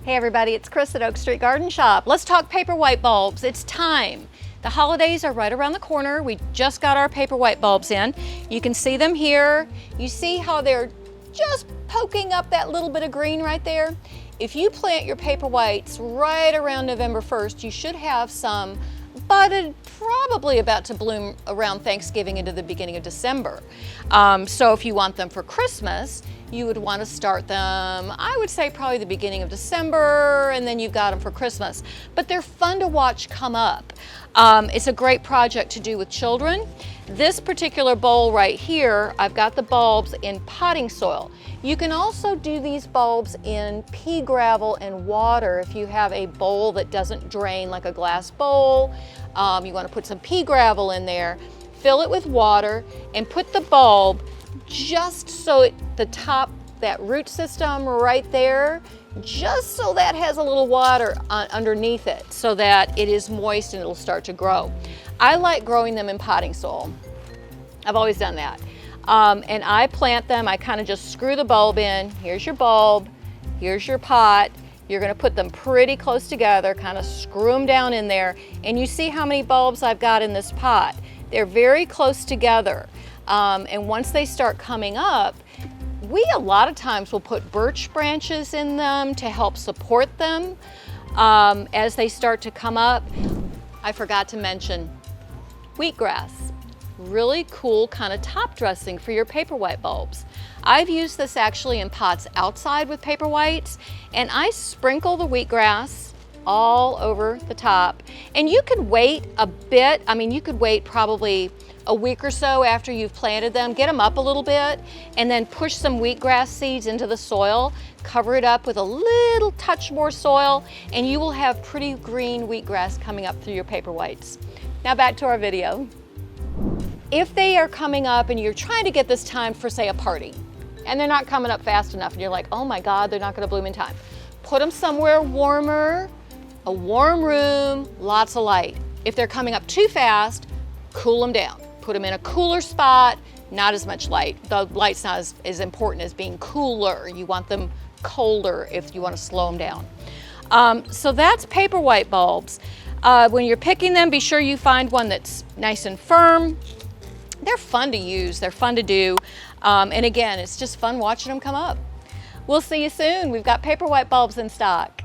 Hey everybody, it's Chris at Oak Street Garden Shop. Let's talk Paperwhite bulbs. It's time. The holidays are right around the corner. We just got our Paperwhite bulbs in. You can see them here. You see how they're just poking up that little bit of green right there? If you plant your Paperwhites right around November 1st, you should have some budded, probably about to bloom around Thanksgiving into the beginning of December. So if you want them for Christmas, you would want to start them, I would say probably the beginning of December, and then you've got them for Christmas. But they're fun to watch come up. It's a great project to do with children. This particular bowl right here, I've got the bulbs in potting soil. You can also do these bulbs in pea gravel and water if you have a bowl that doesn't drain, like a glass bowl. You want to put some pea gravel in there, fill it with water, and put the bulb just so the top, that root system right there, just so that has a little water underneath it so that it is moist and it'll start to grow. I like growing them in potting soil. I've always done that. And I plant them, I kind of just screw the bulb in. Here's your bulb, here's your pot. You're going to put them pretty close together, kind of screw them down in there, and you see how many bulbs I've got in this pot. They're very close together. And once they start coming up, we a lot of times will put birch branches in them to help support them as they start to come up. I forgot to mention wheatgrass. Really cool kind of top dressing for your Paperwhite bulbs. I've used this actually in pots outside with Paperwhites, and I sprinkle the wheatgrass all over the top. And you could wait a bit. I mean, you could wait probably a week or so after you've planted them, get them up a little bit, and then push some wheatgrass seeds into the soil, cover it up with a little touch more soil, and you will have pretty green wheatgrass coming up through your Paperwhites. Now back to our video. If they are coming up and you're trying to get this time for, say, a party, and they're not coming up fast enough, and you're like, oh my God, they're not gonna bloom in time, put them somewhere warmer, a warm room, lots of light. If they're coming up too fast, cool them down. Put them in a cooler spot, not as much light. The light's not as important as being cooler. You want them colder if you want to slow them down. So that's Paperwhite bulbs. When you're picking them, be sure you find one that's nice and firm. They're fun to use, they're fun to do. And again, it's just fun watching them come up. We'll see you soon. We've got Paperwhite bulbs in stock.